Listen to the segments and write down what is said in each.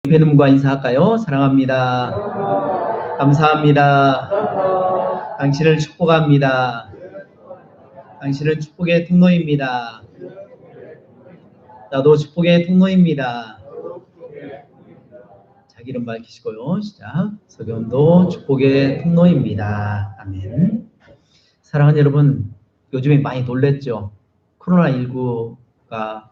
뵈는분과 인사할까요? 사랑합니다. 감사합니다. 당신을 축복합니다. 당신은 축복의 통로입니다. 나도 축복의 통로입니다. 자기 이름 밝히시고요. 시작. 서경도 축복의 통로입니다. 아멘. 사랑하는 여러분, 요즘에 많이 놀랬죠? 코로나19가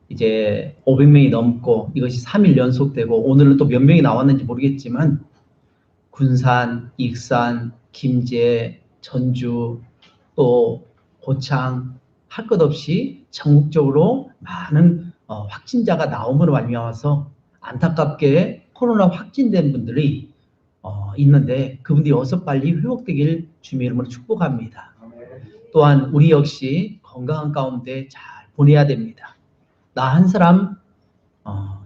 이제 500명이 넘고 이것이 3일 연속되고 오늘은 또 몇 명이 나왔는지 모르겠지만 군산, 익산, 김제, 전주, 또 고창 할 것 없이 전국적으로 많은 확진자가 나옴으로 말미암아서 안타깝게 코로나 확진된 분들이 있는데 그분들이 어서 빨리 회복되길 주님의 이름으로 축복합니다. 또한 우리 역시 건강한 가운데 잘 보내야 됩니다. 나 한 사람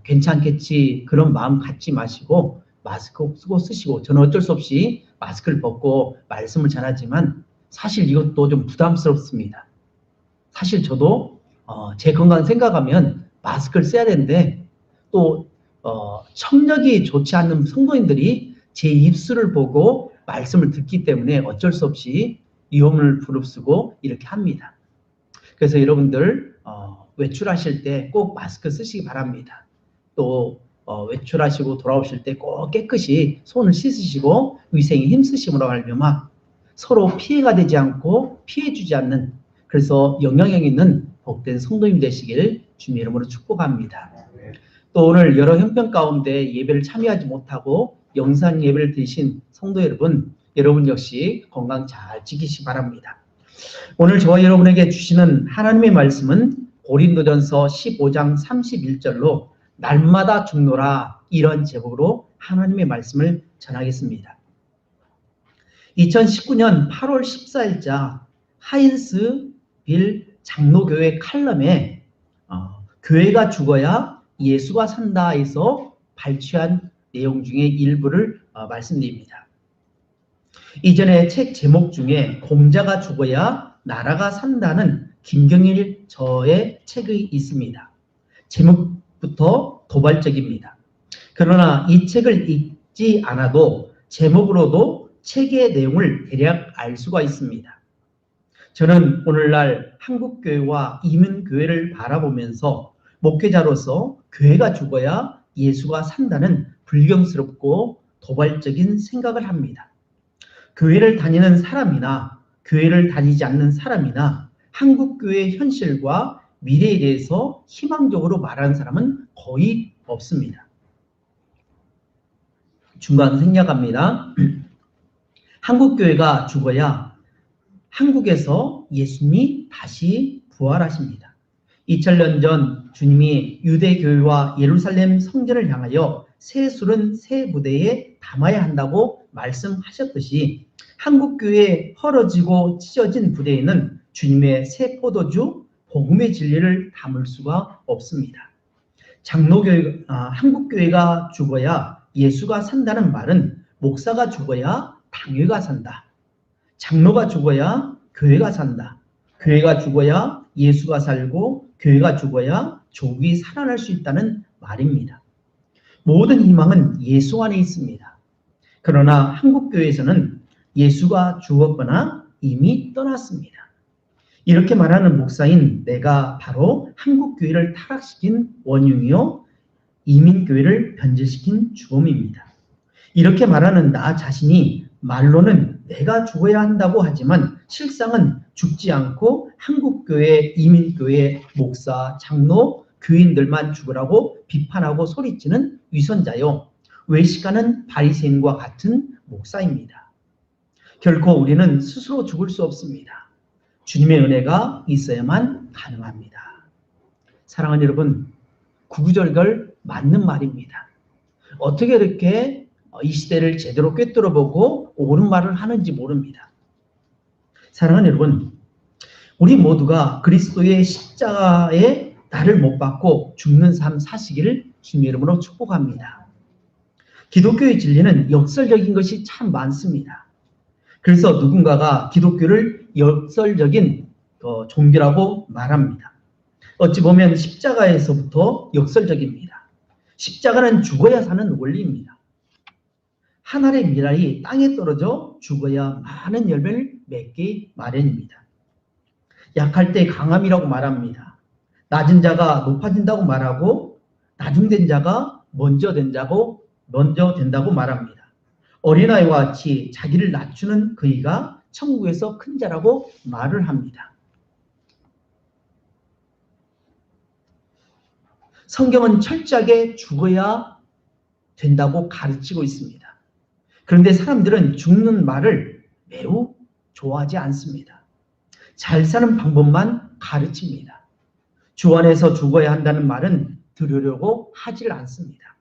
괜찮겠지 그런 마음 갖지 마시고 마스크 쓰고 쓰시고, 저는 어쩔 수 없이 마스크를 벗고 말씀을 전하지만 사실 이것도 좀 부담스럽습니다. 사실 저도 제 건강 생각하면 마스크를 써야 되는데 또 청력이 좋지 않는 성도인들이 제 입술을 보고 말씀을 듣기 때문에 어쩔 수 없이 위험을 부릅쓰고 이렇게 합니다. 그래서 여러분들 외출하실 때 꼭 마스크 쓰시기 바랍니다. 또 외출하시고 돌아오실 때 꼭 깨끗이 손을 씻으시고 위생에 힘쓰심으로 하려면 서로 피해가 되지 않고 피해주지 않는, 그래서 영향력 있는 복된 성도님 되시길 주님의 이름으로 축복합니다. 또 오늘 여러 형편 가운데 예배를 참여하지 못하고 영상 예배를 드신 성도 여러분, 여러분 역시 건강 잘 지키시기 바랍니다. 오늘 저와 여러분에게 주시는 하나님의 말씀은 고린도전서 15장 31절로 날마다 죽노라, 이런 제목으로 하나님의 말씀을 전하겠습니다. 2019년 8월 14일자 하인스 빌 장로교회 칼럼에 교회가 죽어야 예수가 산다에서 발췌한 내용 중에 일부를 말씀드립니다. 이전에 책 제목 중에 공자가 죽어야 나라가 산다는 김경일 저의 책이 있습니다. 제목부터 도발적입니다. 그러나 이 책을 읽지 않아도 제목으로도 책의 내용을 대략 알 수가 있습니다. 저는 오늘날 한국교회와 이민교회를 바라보면서 목회자로서 교회가 죽어야 예수가 산다는 불경스럽고 도발적인 생각을 합니다. 교회를 다니는 사람이나 교회를 다니지 않는 사람이나 한국교회의 현실과 미래에 대해서 희망적으로 말하는 사람은 거의 없습니다. 중간 생략합니다. 한국교회가 죽어야 한국에서 예수님이 다시 부활하십니다. 2000년 전 주님이 유대교회와 예루살렘 성전을 향하여 새 술은 새 부대에 담아야 한다고 말씀하셨듯이 한국교회에 헐어지고 찢어진 부대에는 주님의 새 포도주 복음의 진리를 담을 수가 없습니다. 한국교회가 죽어야 예수가 산다는 말은 목사가 죽어야 당회가 산다. 장로가 죽어야 교회가 산다. 교회가 죽어야 예수가 살고 교회가 죽어야 조국이 살아날 수 있다는 말입니다. 모든 희망은 예수 안에 있습니다. 그러나 한국교회에서는 예수가 죽었거나 이미 떠났습니다. 이렇게 말하는 목사인 내가 바로 한국교회를 타락시킨 원흉이요 이민교회를 변질시킨 주범입니다. 이렇게 말하는 나 자신이 말로는 내가 죽어야 한다고 하지만 실상은 죽지 않고 한국교회, 이민교회, 목사, 장로, 교인들만 죽으라고 비판하고 소리치는 위선자요 외식하는 바리새인과 같은 목사입니다. 결코 우리는 스스로 죽을 수 없습니다. 주님의 은혜가 있어야만 가능합니다. 사랑하는 여러분, 구구절절 맞는 말입니다. 어떻게 이렇게 이 시대를 제대로 꿰뚫어보고 옳은 말을 하는지 모릅니다. 사랑하는 여러분, 우리 모두가 그리스도의 십자가에 나를 못 박고 죽는 삶 사시기를 주님의 이름으로 축복합니다. 기독교의 진리는 역설적인 것이 참 많습니다. 그래서 누군가가 기독교를 역설적인 종교라고 말합니다. 어찌 보면 십자가에서부터 역설적입니다. 십자가는 죽어야 사는 원리입니다. 한 알의 미랄이 땅에 떨어져 죽어야 많은 열매를 맺기 마련입니다. 약할 때 강함이라고 말합니다. 낮은 자가 높아진다고 말하고 나중된 자가 먼저 된다고 말합니다. 어린아이와 같이 자기를 낮추는 그이가 천국에서 큰 자라고 말을 합니다. 성경은 철저하게 죽어야 된다고 가르치고 있습니다. 그런데 사람들은 죽는 말을 매우 좋아하지 않습니다. 잘 사는 방법만 가르칩니다. 주 안에서 죽어야 한다는 말은 들으려고 하질 않습니다.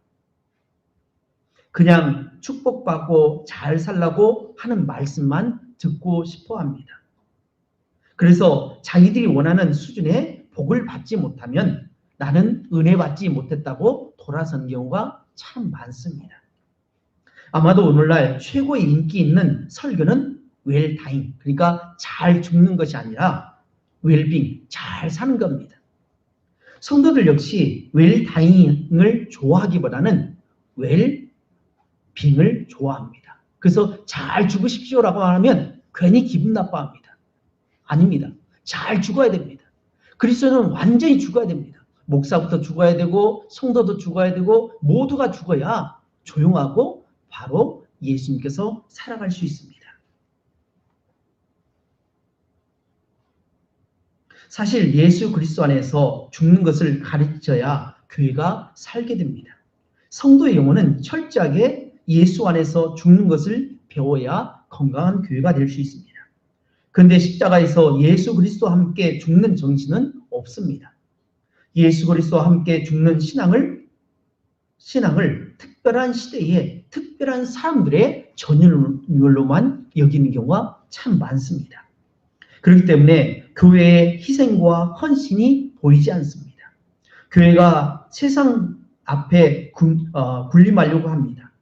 그냥 축복받고 잘 살라고 하는 말씀만 듣고 싶어 합니다. 그래서 자기들이 원하는 수준의 복을 받지 못하면 나는 은혜 받지 못했다고 돌아선 경우가 참 많습니다. 아마도 오늘날 최고의 인기 있는 설교는 웰다잉, 그러니까 잘 죽는 것이 아니라 웰빙, 잘 사는 겁니다. 성도들 역시 웰다잉을 좋아하기보다는 웰빙을 좋아합니다. 그래서 잘 죽으십시오라고 하면 괜히 기분 나빠합니다. 아닙니다. 잘 죽어야 됩니다. 그리스도는 완전히 죽어야 됩니다. 목사부터 죽어야 되고 성도도 죽어야 되고 모두가 죽어야 조용하고 바로 예수님께서 살아갈 수 있습니다. 사실 예수 그리스도 안에서 죽는 것을 가르쳐야 교회가 살게 됩니다. 성도의 영혼은 철저하게 예수 안에서 죽는 것을 배워야 건강한 교회가 될 수 있습니다. 그런데 십자가에서 예수 그리스도와 함께 죽는 정신은 없습니다. 예수 그리스도와 함께 죽는 신앙을 특별한 시대에 특별한 사람들의 전율로만 여기는 경우가 참 많습니다. 그렇기 때문에 교회의 희생과 헌신이 보이지 않습니다. 교회가 세상 앞에 군림하려고 합니다.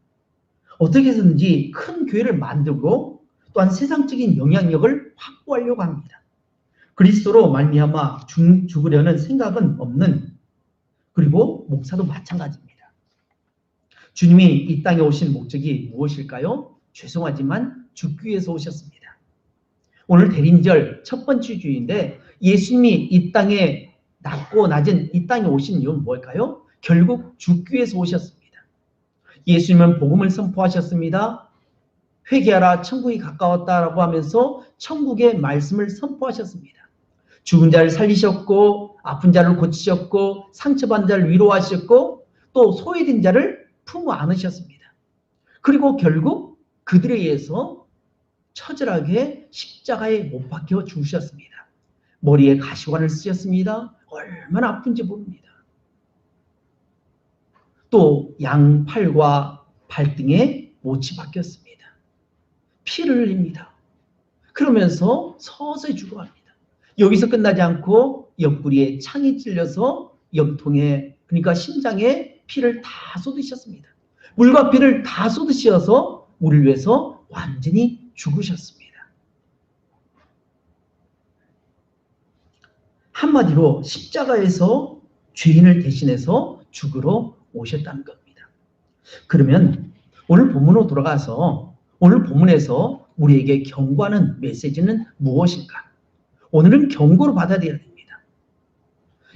어떻게 해서든지 큰 교회를 만들고 또한 세상적인 영향력을 확보하려고 합니다. 그리스도로 말미암아 죽으려는 생각은 없는, 그리고 목사도 마찬가지입니다. 주님이 이 땅에 오신 목적이 무엇일까요? 죄송하지만 죽기 위해서 오셨습니다. 오늘 대림절 첫 번째 주일인데 예수님이 이 땅에 낮고 낮은 이 땅에 오신 이유는 뭘까요? 결국 죽기 위해서 오셨습니다. 예수님은 복음을 선포하셨습니다. 회개하라 천국이 가까웠다라고 하면서 천국의 말씀을 선포하셨습니다. 죽은 자를 살리셨고 아픈 자를 고치셨고 상처받은 자를 위로하셨고 또 소외된 자를 품어 안으셨습니다. 그리고 결국 그들에 의해서 처절하게 십자가에 못 박혀 죽으셨습니다. 머리에 가시관을 쓰셨습니다. 얼마나 아픈지 모릅니다. 또 양팔과 발등에 못이 박혔습니다. 피를 흘립니다. 그러면서 서서히 죽어갑니다. 여기서 끝나지 않고 옆구리에 창이 찔려서 염통에, 그러니까 심장에 피를 다 쏟으셨습니다. 물과 피를 다 쏟으셔서 우리를 위해서 완전히 죽으셨습니다. 한마디로 십자가에서 죄인을 대신해서 죽으러 오셨다는 겁니다. 그러면 오늘 본문으로 돌아가서 오늘 본문에서 우리에게 경고하는 메시지는 무엇인가? 오늘은 경고로 받아들여야 됩니다.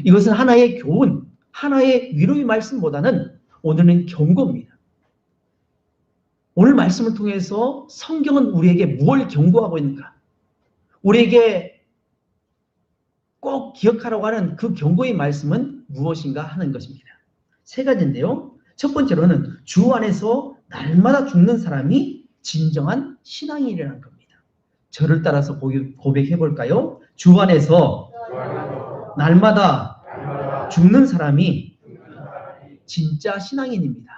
이것은 하나의 교훈, 하나의 위로의 말씀보다는 오늘은 경고입니다. 오늘 말씀을 통해서 성경은 우리에게 무엇을 경고하고 있는가? 우리에게 꼭 기억하라고 하는 그 경고의 말씀은 무엇인가 하는 것입니다. 세 가지인데요. 첫 번째로는 주 안에서 날마다 죽는 사람이 진정한 신앙인이라는 겁니다. 저를 따라서 고백해 볼까요? 주 안에서 날마다 죽는 사람이 진짜 신앙인입니다.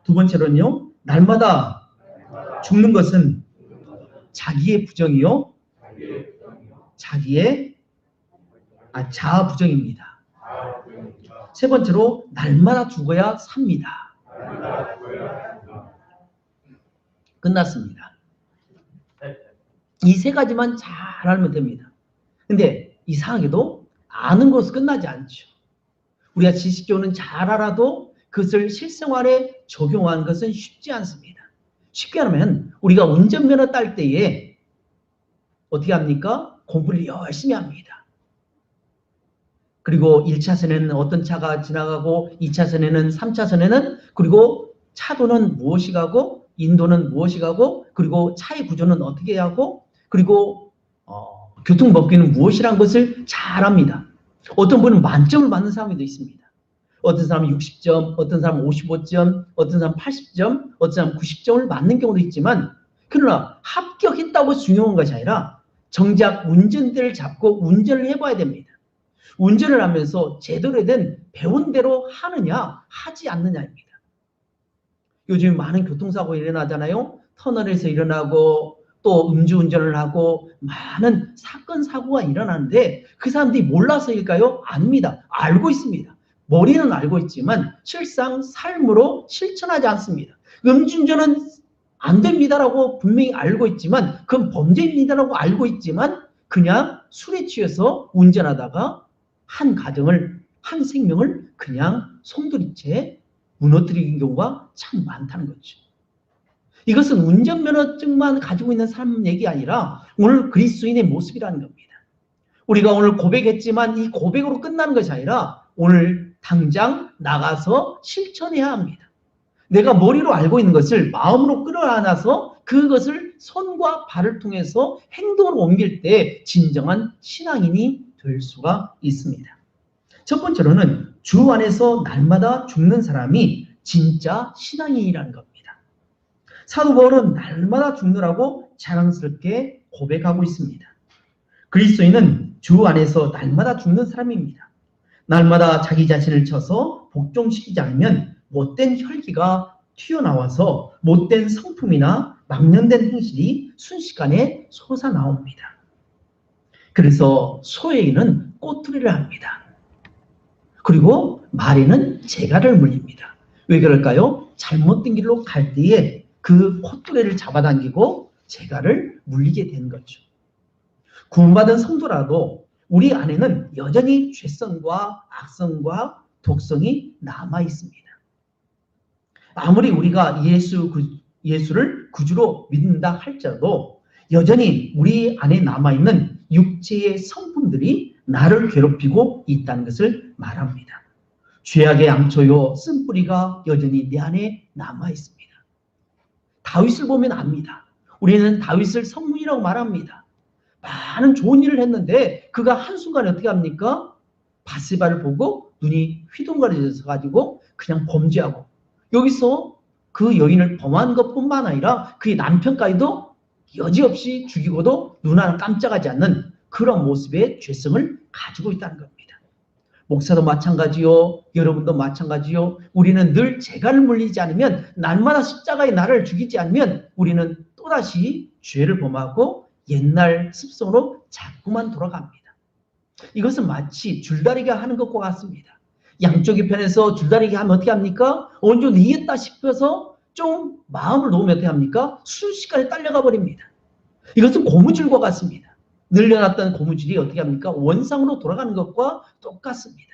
두 번째로는요, 날마다 죽는 것은 자기의 부정이요, 자아 부정입니다. 세 번째로 날마다 죽어야 삽니다. 끝났습니다. 이 세 가지만 잘 알면 됩니다. 근데 이상하게도 아는 것은 끝나지 않죠. 우리가 지식교훈은 잘 알아도 그것을 실생활에 적용하는 것은 쉽지 않습니다. 쉽게 하면 우리가 운전면허 딸 때에 어떻게 합니까? 공부를 열심히 합니다. 그리고 1차선에는 어떤 차가 지나가고 2차선에는 3차선에는 그리고 차도는 무엇이 가고 인도는 무엇이 가고 그리고 차의 구조는 어떻게 하고 그리고 교통법규는 무엇이란 것을 잘 압니다. 어떤 분은 만점을 받는 사람도 있습니다. 어떤 사람은 60점, 어떤 사람은 55점, 어떤 사람은 80점, 어떤 사람은 90점을 맞는 경우도 있지만 그러나 합격했다고 중요한 것이 아니라 정작 운전대를 잡고 운전을 해봐야 됩니다. 운전을 하면서 제대로 된 배운 대로 하느냐 하지 않느냐입니다. 요즘 많은 교통사고 일어나잖아요. 터널에서 일어나고 또 음주운전을 하고 많은 사건 사고가 일어나는데 그 사람들이 몰라서일까요? 아닙니다. 알고 있습니다. 머리는 알고 있지만 실상 삶으로 실천하지 않습니다. 음주운전은 안 됩니다라고 분명히 알고 있지만 그건 범죄입니다라고 알고 있지만 그냥 술에 취해서 운전하다가 한 가정을 한 생명을 그냥 송두리째 무너뜨리는 경우가 참 많다는 거죠. 이것은 운전면허증만 가지고 있는 사람 얘기 아니라 오늘 그리스도인의 모습이라는 겁니다. 우리가 오늘 고백했지만 이 고백으로 끝나는 것이 아니라 오늘 당장 나가서 실천해야 합니다. 내가 머리로 알고 있는 것을 마음으로 끌어안아서 그것을 손과 발을 통해서 행동으로 옮길 때 진정한 신앙인이 될 수가 있습니다. 첫 번째로는 주 안에서 날마다 죽는 사람이 진짜 신앙인이라는 겁니다. 사도 바울은 날마다 죽느라고 자랑스럽게 고백하고 있습니다. 그리스도인은 주 안에서 날마다 죽는 사람입니다. 날마다 자기 자신을 쳐서 복종시키지 않으면 못된 혈기가 튀어나와서 못된 성품이나 망령된 행실이 순식간에 솟아나옵니다. 그래서 소에는 꼬투리를 합니다. 그리고 말에는 재갈을 물립니다. 왜 그럴까요? 잘못된 길로 갈 때에 그 콧뚜레를 잡아당기고 재갈을 물리게 된 거죠. 구원받은 성도라도 우리 안에는 여전히 죄성과 악성과 독성이 남아 있습니다. 아무리 우리가 예수를 구주로 믿는다 할지라도 여전히 우리 안에 남아있는 육체의 성품들이 나를 괴롭히고 있다는 것을 말합니다. 죄악의 양초요 쓴뿌리가 여전히 내 안에 남아있습니다. 다윗을 보면 압니다. 우리는 다윗을 성문이라고 말합니다. 많은 좋은 일을 했는데 그가 한순간에 어떻게 합니까? 바세바를 보고 눈이 휘둥그레져서 가지고 그냥 범죄하고 여기서 그 여인을 범한 것뿐만 아니라 그의 남편까지도 여지없이 죽이고도 눈 하나 깜짝하지 않는 그런 모습의 죄성을 가지고 있다는 겁니다. 목사도 마찬가지요. 여러분도 마찬가지요. 우리는 늘 재갈을 물리지 않으면 날마다 십자가의 나를 죽이지 않으면 우리는 또다시 죄를 범하고 옛날 습성으로 자꾸만 돌아갑니다. 이것은 마치 줄다리기가 하는 것과 같습니다. 양쪽의 편에서 줄다리기 하면 어떻게 합니까? 어느 정도 이겼다 싶어서 좀 마음을 놓으면 어떻게 합니까? 순식간에 딸려가 버립니다. 이것은 고무줄과 같습니다. 늘려놨던 고무줄이 어떻게 합니까? 원상으로 돌아가는 것과 똑같습니다.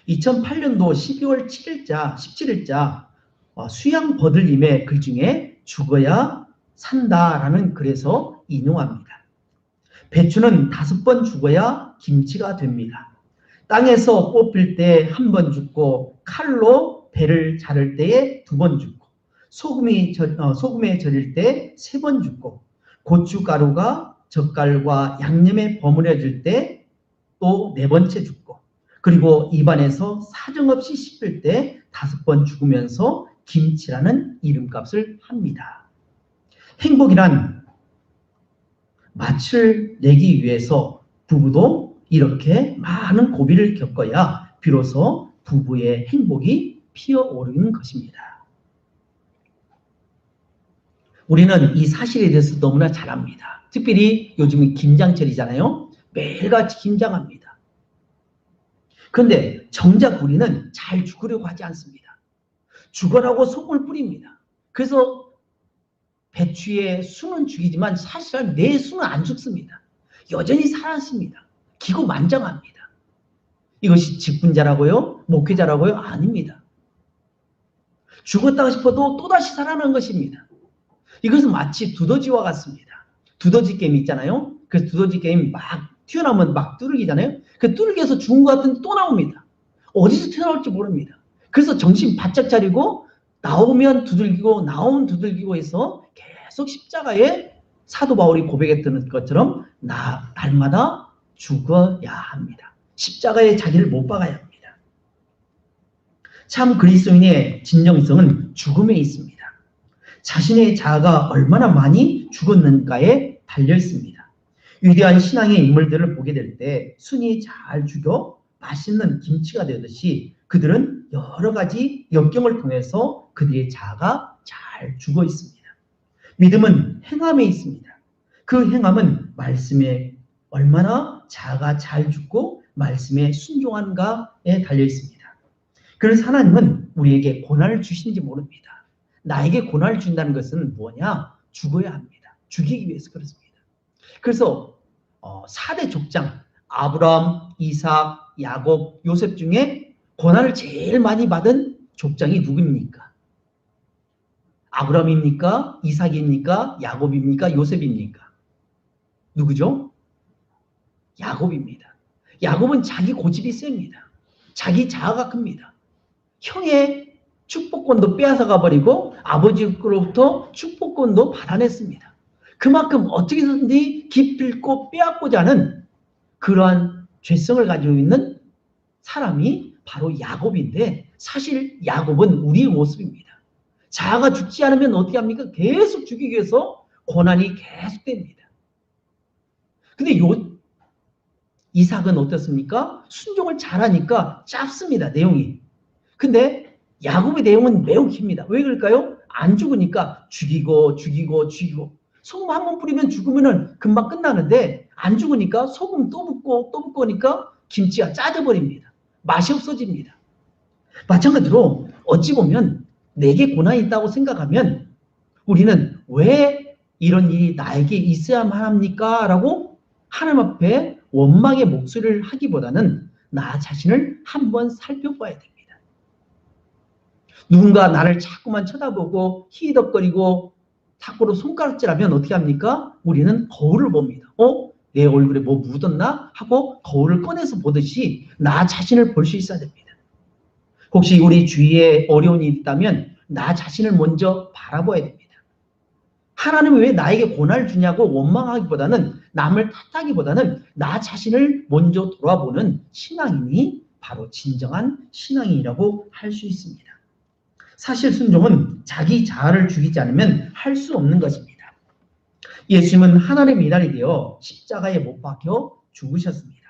2008년도 12월 7일자, 17일자 수양 버들님의 글 중에 죽어야 산다라는 글에서 인용합니다. 배추는 5번 죽어야 김치가 됩니다. 땅에서 뽑힐 때 1번 죽고 칼로 배를 자를 때에 2번 죽고 소금에 절일 때 3번 죽고 고춧가루가 젓갈과 양념에 버무려질 때 또 4번째 죽고 그리고 입안에서 사정없이 씹힐 때 5번 죽으면서 김치라는 이름값을 합니다. 행복이란 맛을 내기 위해서 부부도 이렇게 많은 고비를 겪어야 비로소 부부의 행복이 피어오르는 것입니다. 우리는 이 사실에 대해서 너무나 잘 압니다. 특별히 요즘이 김장철이잖아요. 매일같이 김장합니다. 그런데 정작 우리는 잘 죽으려고 하지 않습니다. 죽으라고 소금을 뿌립니다. 그래서 배추의 순은 죽이지만 사실은 내 순은 안 죽습니다. 여전히 살아있습니다. 기고만장합니다. 이것이 직분자라고요? 목회자라고요? 아닙니다. 죽었다고 싶어도 또다시 살아나는 것입니다. 이것은 마치 두더지와 같습니다. 두더지 게임 있잖아요. 그 두더지 게임 막 튀어나오면 막 뚜르기잖아요. 그 뚜르기에서 죽은 것 같은 또 나옵니다. 어디서 튀어나올지 모릅니다. 그래서 정신 바짝 차리고 나오면 두들기고 나오면 두들기고 해서 계속 십자가에 사도 바울이 고백했던 것처럼 날마다 죽어야 합니다. 십자가에 자기를 못 박아야 합니다. 참 그리스도인의 진정성은 죽음에 있습니다. 자신의 자아가 얼마나 많이 죽었는가에 달려 있습니다. 위대한 신앙의 인물들을 보게 될 때 순이 잘 죽여 맛있는 김치가 되듯이 그들은 여러 가지 역경을 통해서 그들의 자아가 잘 죽어 있습니다. 믿음은 행함에 있습니다. 그 행함은 말씀에 얼마나 자아가 잘 죽고 말씀에 순종한가에 달려 있습니다. 그래서 하나님은 우리에게 고난을 주신지 모릅니다. 나에게 고난을 준다는 것은 뭐냐? 죽어야 합니다. 죽이기 위해서 그렇습니다. 그래서 4대 족장 아브라함, 이삭, 야곱, 요셉 중에 고난을 제일 많이 받은 족장이 누구입니까? 아브라함입니까? 이삭입니까? 야곱입니까? 요셉입니까? 누구죠? 야곱입니다. 야곱은 자기 고집이 셉니다. 자기 자아가 큽니다. 형의 축복권도 빼앗아가 버리고 아버지로부터 축복권도 받아냈습니다. 그만큼 어떻게든지 기필코 빼앗고자 하는 그러한 죄성을 가지고 있는 사람이 바로 야곱인데 사실 야곱은 우리의 모습입니다. 자아가 죽지 않으면 어떻게 합니까? 계속 죽이기 위해서 고난이 계속됩니다. 근데 이삭은 어떻습니까? 순종을 잘하니까 짧습니다. 내용이. 근데 야곱의 내용은 매우 깁니다. 왜 그럴까요? 안 죽으니까 죽이고 소금 한 번 뿌리면 죽으면 금방 끝나는데 안 죽으니까 소금 또 붓고 하니까 김치가 짜져버립니다. 맛이 없어집니다. 마찬가지로 어찌 보면 내게 고난이 있다고 생각하면 우리는 왜 이런 일이 나에게 있어야만 합니까? 라고 하나님 앞에 원망의 목소리를 하기보다는 나 자신을 한번 살펴봐야 됩니다. 누군가 나를 자꾸만 쳐다보고 히덕거리고 자꾸로 손가락질하면 어떻게 합니까? 우리는 거울을 봅니다. 내 얼굴에 뭐 묻었나? 하고 거울을 꺼내서 보듯이 나 자신을 볼 수 있어야 됩니다. 혹시 우리 주위에 어려운 일이 있다면 나 자신을 먼저 바라봐야 됩니다. 하나님은 왜 나에게 고난을 주냐고 원망하기보다는 남을 탓하기보다는 나 자신을 먼저 돌아보는 신앙인이 바로 진정한 신앙인이라고 할 수 있습니다. 사실 순종은 자기 자아를 죽이지 않으면 할 수 없는 것입니다. 예수님은 하나님의 인간이 되어 십자가에 못 박혀 죽으셨습니다.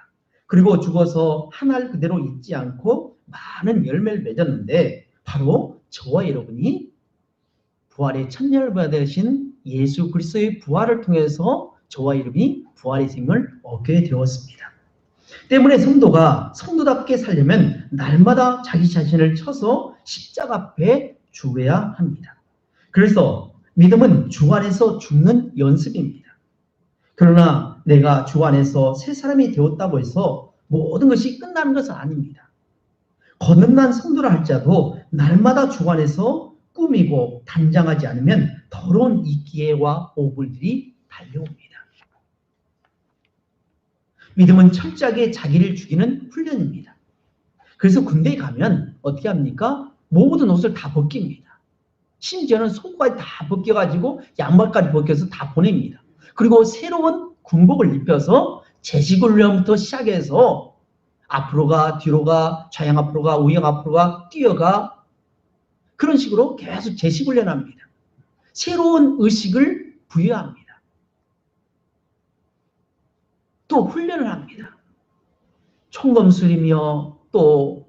그리고 죽어서 하늘 그대로 있지 않고 많은 열매를 맺었는데 바로 저와 여러분이 부활의 첫열을 받으신 예수 그리스도의 부활을 통해서 저와 여러분이 부활의 생명을 얻게 되었습니다. 때문에 성도가 성도답게 살려면 날마다 자기 자신을 쳐서 십자가 앞에 죽어야 합니다. 그래서 믿음은 주 안에서 죽는 연습입니다. 그러나 내가 주 안에서 새 사람이 되었다고 해서 모든 것이 끝나는 것은 아닙니다. 거듭난 성도라 할지라도 날마다 주 안에서 꾸미고 단장하지 않으면 더러운 이기회와 오불들이 달려옵니다. 믿음은 철저하게 자기를 죽이는 훈련입니다. 그래서 군대에 가면 어떻게 합니까? 모든 옷을 다 벗깁니다. 심지어는 속까지 다 벗겨가지고 양말까지 벗겨서 다 보냅니다. 그리고 새로운 군복을 입혀서 제식훈련부터 시작해서 앞으로 가, 뒤로 가, 좌양 앞으로 가, 우양 앞으로 가, 뛰어가 그런 식으로 계속 제식훈련합니다. 새로운 의식을 부여합니다. 또 훈련을 합니다. 총검술이며 또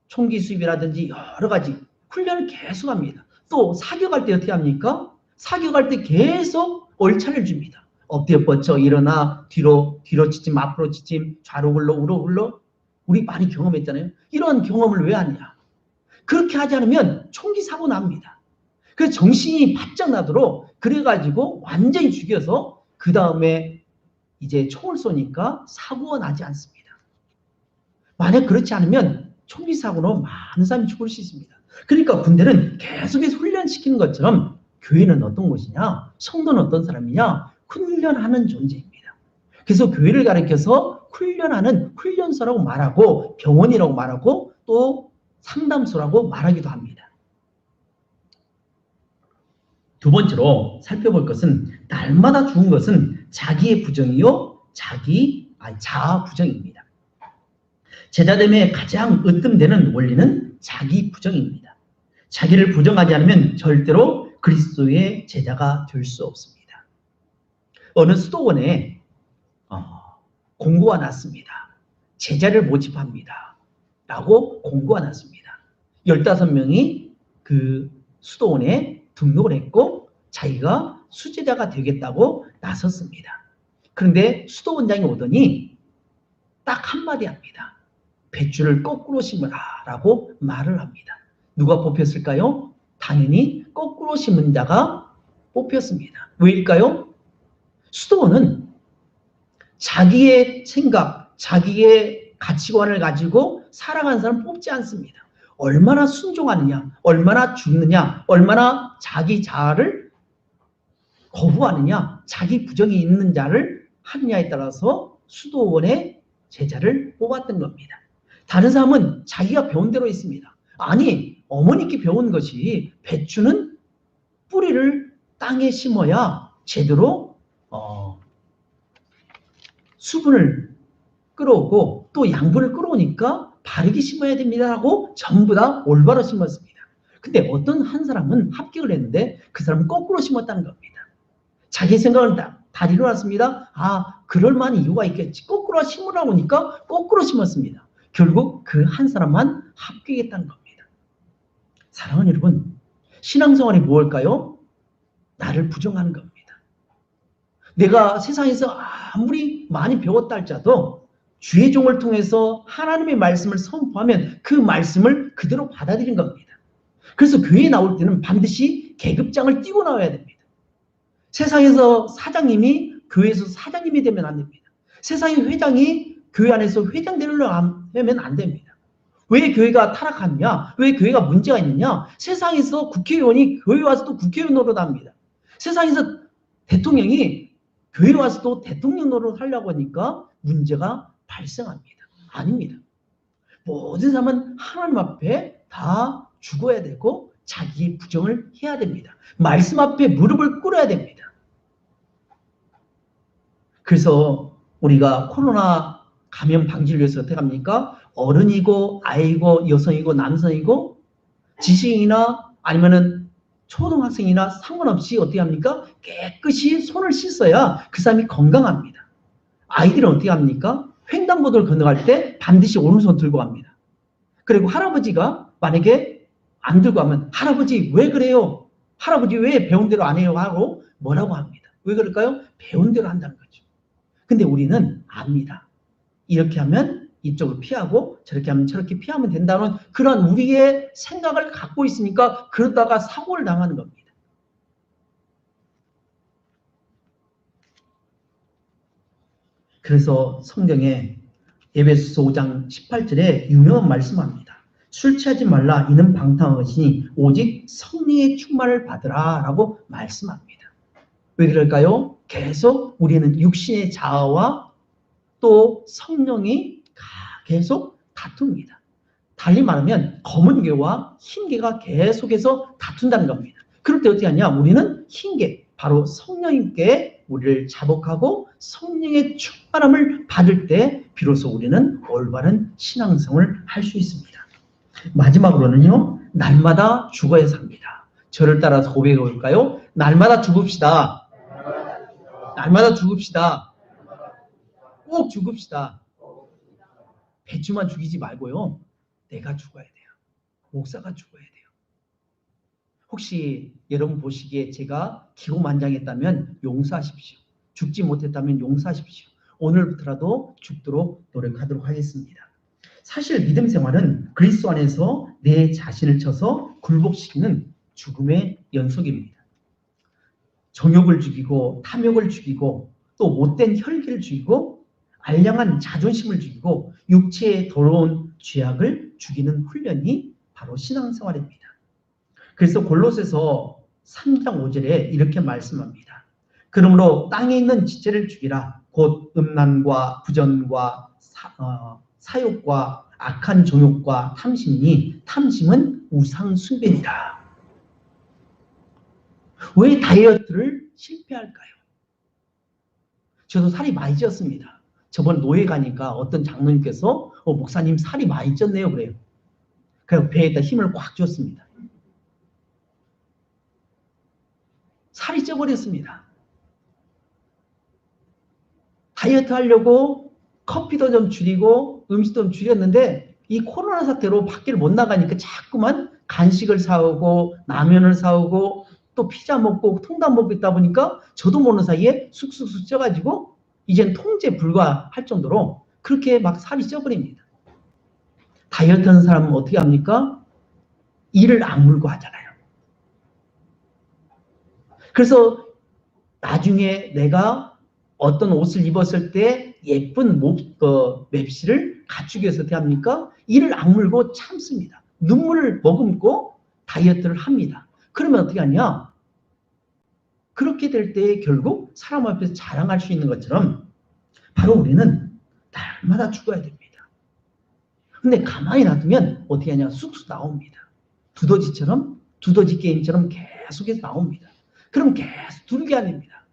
총기 수입이라든지 여러 가지 훈련을 계속합니다. 또 사격할 때 어떻게 합니까? 사격할 때 계속 얼차를 줍니다. 엎드려 뻗쳐 일어나 뒤로 지침 앞으로 지침 좌로 굴러 우로 굴러 우리 많이 경험했잖아요. 이런 경험을 왜 하냐? 그렇게 하지 않으면 총기 사고 납니다. 그래서 정신이 바짝 나도록 그래가지고 완전히 죽여서 그 다음에 이제 총을 쏘니까 사고가 나지 않습니다. 만약 그렇지 않으면 총기 사고로 많은 사람이 죽을 수 있습니다. 그러니까 군대는 계속해서 훈련시키는 것처럼 교회는 어떤 곳이냐? 성도는 어떤 사람이냐? 훈련하는 존재입니다. 그래서 교회를 가리켜서 훈련하는 훈련소라고 말하고 병원이라고 말하고 또 상담소라고 말하기도 합니다. 두 번째로 살펴볼 것은 날마다 죽은 것은 자기의 부정이요 자아 부정입니다. 제자됨의 가장 으뜸되는 원리는 자기 부정입니다. 자기를 부정하지 않으면 절대로 그리스도의 제자가 될 수 없습니다. 어느 수도원에 공고가 났습니다. 제자를 모집합니다. 라고 공고가 났습니다. 15명이 그 수도원에 등록을 했고 자기가 수제자가 되겠다고 나섰습니다. 그런데 수도원장이 오더니 딱 한마디 합니다. 배추를 거꾸로 심으라 라고 말을 합니다. 누가 뽑혔을까요? 당연히 거꾸로 심은 자가 뽑혔습니다. 왜일까요? 수도원은 자기의 생각, 자기의 가치관을 가지고 살아가는 사람 뽑지 않습니다. 얼마나 순종하느냐, 얼마나 죽느냐, 얼마나 자기 자아를 거부하느냐, 자기 부정이 있는 자를 하느냐에 따라서 수도원의 제자를 뽑았던 겁니다. 다른 사람은 자기가 배운 대로 있습니다. 아니, 어머니께 배운 것이 배추는 뿌리를 땅에 심어야 제대로 수분을 끌어오고 또 양분을 끌어오니까 바르게 심어야 됩니다라고 전부 다 올바로 심었습니다. 근데 어떤 한 사람은 합격을 했는데 그 사람은 거꾸로 심었다는 겁니다. 자기 생각을 다 일어났습니다. 아, 그럴 만한 이유가 있겠지. 거꾸로 심으라고 하니까 거꾸로 심었습니다. 결국 그 한 사람만 합격했다는 겁니다. 사랑하는 여러분, 신앙생활이 무엇일까요? 나를 부정하는 겁니다. 내가 세상에서 아무리 많이 배웠다 할지라도 주의 종을 통해서 하나님의 말씀을 선포하면 그 말씀을 그대로 받아들인 겁니다. 그래서 교회에 나올 때는 반드시 계급장을 띄고 나와야 됩니다. 세상에서 사장님이 교회에서 사장님이 되면 안 됩니다. 세상의 회장이 교회 안에서 회장 되려고 하면 안 됩니다. 왜 교회가 타락하느냐? 왜 교회가 문제가 있느냐? 세상에서 국회의원이 교회 와서 또 국회의원 노릇합니다. 세상에서 대통령이 교회 와서 또 대통령 노릇을 하려고 하니까 문제가 발생합니다. 아닙니다. 모든 사람은 하나님 앞에 다 죽어야 되고 자기의 부정을 해야 됩니다. 말씀 앞에 무릎을 꿇어야 됩니다. 그래서 우리가 코로나 감염 방지를 위해서 어떻게 합니까? 어른이고 아이고 여성이고 남성이고 지식인이나 아니면은 초등학생이나 상관없이 어떻게 합니까? 깨끗이 손을 씻어야 그 사람이 건강합니다. 아이들은 어떻게 합니까? 횡단보도를 건너갈 때 반드시 오른손 들고 갑니다. 그리고 할아버지가 만약에 안 들고 가면 할아버지 왜 그래요? 할아버지 왜 배운 대로 안 해요? 하고 뭐라고 합니다. 왜 그럴까요? 배운 대로 한다는 거죠. 근데 우리는 압니다. 이렇게 하면 이쪽을 피하고 저렇게 하면 저렇게 피하면 된다는 그런 우리의 생각을 갖고 있으니까 그러다가 사고를 당하는 겁니다. 그래서 성경에 에베소서 5장 18절에 유명한 말씀합니다. 술 취하지 말라 이는 방탕한 것이니 오직 성령의 충만을 받으라 라고 말씀합니다. 왜 그럴까요? 계속 우리는 육신의 자아와 또 성령이 계속 다툽니다. 달리 말하면 검은 개와 흰 개가 계속해서 다툰다는 겁니다. 그럴 때 어떻게 하냐? 우리는 흰 개, 바로 성령님께 우리를 자복하고 성령의 충만함을 받을 때 비로소 우리는 올바른 신앙생활을 할 수 있습니다. 마지막으로는요. 날마다 죽어야 삽니다. 저를 따라서 고백해 볼까요? 날마다 죽읍시다. 날마다 죽읍시다. 꼭 죽읍시다. 배추만 죽이지 말고요. 내가 죽어야 돼요. 목사가 죽어야 돼요. 혹시 여러분 보시기에 제가 기고만장했다면 용서하십시오. 죽지 못했다면 용서하십시오. 오늘부터라도 죽도록 노력하도록 하겠습니다. 사실 믿음 생활은 그리스도 안에서 내 자신을 쳐서 굴복시키는 죽음의 연속입니다. 정욕을 죽이고 탐욕을 죽이고 또 못된 혈기를 죽이고 알량한 자존심을 죽이고 육체의 더러운 죄악을 죽이는 훈련이 바로 신앙생활입니다. 그래서 골로새서 3장 5절에 이렇게 말씀합니다. 그러므로 땅에 있는 지체를 죽이라. 곧 음란과 부전과 사욕과 악한 정욕과 탐심이 탐심은 우상 숭배니라. 왜 다이어트를 실패할까요? 저도 살이 많이 쪘습니다. 저번 노예 가니까 어떤 장로님께서 목사님 살이 많이 쪘네요 그래요. 그래서 배에다 힘을 꽉 줬습니다. 살이 쪄버렸습니다. 다이어트 하려고 커피도 좀 줄이고 음식도 좀 줄였는데 이 코로나 사태로 밖을 못 나가니까 자꾸만 간식을 사오고 라면을 사오고 또 피자 먹고 통닭 먹고 있다 보니까 저도 모르는 사이에 쑥쑥쑥 쪄가지고 이젠 통제 불가할 정도로 그렇게 막 살이 쪄버립니다. 다이어트 하는 사람은 어떻게 합니까? 이를 악물고 하잖아요. 그래서 나중에 내가 어떤 옷을 입었을 때 예쁜 맵시를 갖추기 위해서 어떻게 합니까? 이를 악물고 참습니다. 눈물을 머금고 다이어트를 합니다. 그러면 어떻게 하냐? 그렇게 될 때 결국 사람 앞에서 자랑할 수 있는 것처럼 바로 우리는 날마다 죽어야 됩니다. 근데 가만히 놔두면 어떻게 하냐? 쑥쑥 나옵니다. 두더지 게임처럼 계속해서 나옵니다. 그럼 계속 두들겨야 됩니다.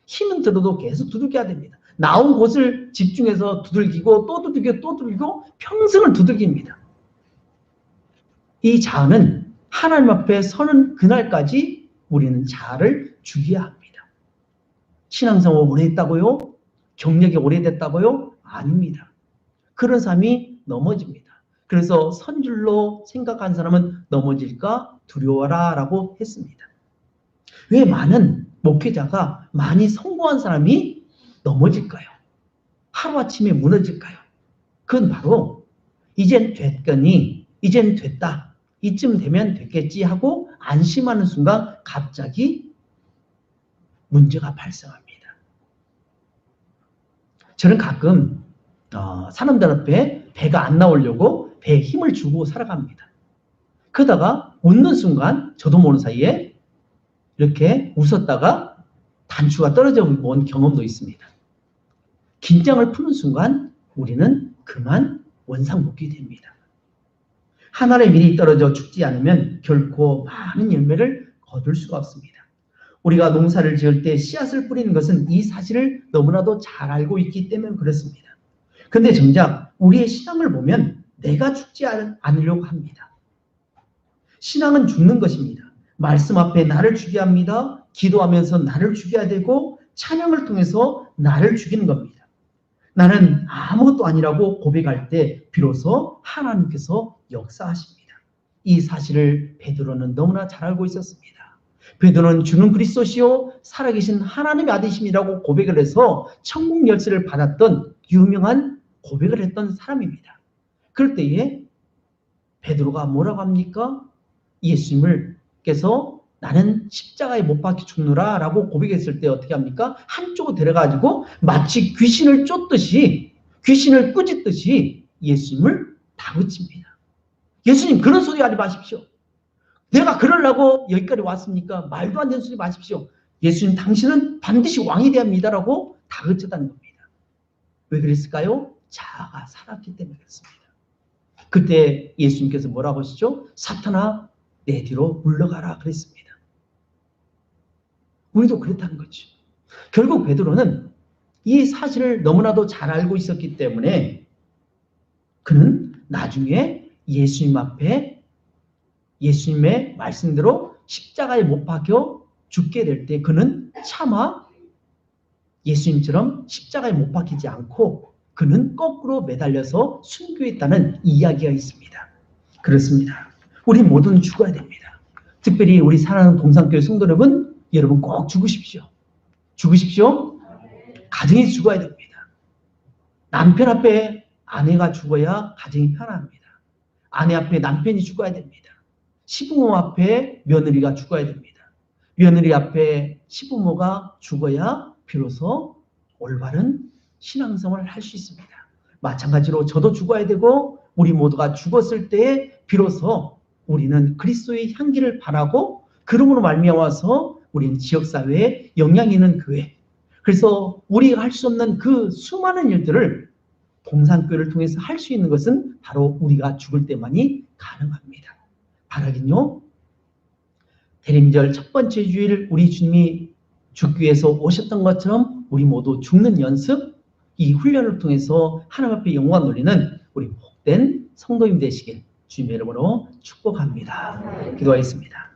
힘은 들어도 계속 두들겨야 됩니다. 나온 곳을 집중해서 두들기고 또 두들기고 또 두들기고 평생을 두들깁니다. 이 자아는 하나님 앞에 서는 그날까지 우리는 자아를 죽여야 합니다. 신앙생활 오래됐다고요? 경력이 오래됐다고요? 아닙니다. 그런 사람이 넘어집니다. 그래서 선줄로 생각한 사람은 넘어질까 두려워라 라고 했습니다. 왜 많은 목회자가 많이 성공한 사람이 넘어질까요? 하루아침에 무너질까요? 그건 바로 이젠 됐거니 이젠 됐다. 이쯤 되면 됐겠지 하고 안심하는 순간 갑자기 문제가 발생합니다. 저는 가끔 사람들 앞에 배가 안 나오려고 배에 힘을 주고 살아갑니다. 그러다가 웃는 순간 저도 모르는 사이에 이렇게 웃었다가 단추가 떨어져 온 경험도 있습니다. 긴장을 푸는 순간 우리는 그만 원상복귀 됩니다. 하늘의 밀이 떨어져 죽지 않으면 결코 많은 열매를 거둘 수가 없습니다. 우리가 농사를 지을 때 씨앗을 뿌리는 것은 이 사실을 너무나도 잘 알고 있기 때문에 그렇습니다. 그런데 정작 우리의 신앙을 보면 내가 죽지 않으려고 합니다. 신앙은 죽는 것입니다. 말씀 앞에 나를 죽여야 합니다. 기도하면서 나를 죽여야 되고 찬양을 통해서 나를 죽이는 겁니다. 나는 아무것도 아니라고 고백할 때 비로소 하나님께서 역사하십니다. 이 사실을 베드로는 너무나 잘 알고 있었습니다. 베드로는 주는 그리스도시요 살아계신 하나님의 아들이심이라고 고백을 해서 천국 열쇠를 받았던 유명한 고백을 했던 사람입니다. 그럴 때에 베드로가 뭐라고 합니까? 예수님께서 나는 십자가에 못 박혀 죽노라 라고 고백했을 때 어떻게 합니까? 한쪽으로 데려가지고 마치 귀신을 쫓듯이 귀신을 꾸짖듯이 예수님을 다그칩니다. 예수님 그런 소리 하지 마십시오. 내가 그러려고 여기까지 왔습니까? 말도 안 되는 소리 마십시오. 예수님 당신은 반드시 왕이 되어야 합니다라고 다그쳤다는 겁니다. 왜 그랬을까요? 자아가 살았기 때문에 그렇습니다. 그때 예수님께서 뭐라고 하시죠? 사탄아 내 뒤로 물러가라 그랬습니다. 우리도 그렇다는 거죠. 결국 베드로는 이 사실을 너무나도 잘 알고 있었기 때문에 그는 나중에 예수님 앞에 예수님의 말씀대로 십자가에 못 박혀 죽게 될 때 그는 차마 예수님처럼 십자가에 못 박히지 않고 그는 거꾸로 매달려서 순교했다는 이야기가 있습니다. 그렇습니다. 우리 모두는 죽어야 됩니다. 특별히 우리 사랑하는 동산교회 성도 여러분, 여러분 꼭 죽으십시오. 죽으십시오. 가정이 죽어야 됩니다. 남편 앞에 아내가 죽어야 가정이 편합니다. 아내 앞에 남편이 죽어야 됩니다. 시부모 앞에 며느리가 죽어야 됩니다. 며느리 앞에 시부모가 죽어야 비로소 올바른 신앙생활을 할 수 있습니다. 마찬가지로 저도 죽어야 되고 우리 모두가 죽었을 때에 비로소 우리는 그리스도의 향기를 바라고 그름으로 말미암아서 우리는 지역사회에 영향 있는 교회, 그래서 우리가 할 수 없는 그 수많은 일들을 동산교회를 통해서 할 수 있는 것은 바로 우리가 죽을 때만이 가능합니다. 바라긴요, 대림절 첫 번째 주일 우리 주님이 죽기 위해서 오셨던 것처럼 우리 모두 죽는 연습, 이 훈련을 통해서 하나님 앞에 영광 돌리는 우리 복된 성도님 되시길 주님의 이름으로 축복합니다. 기도하겠습니다.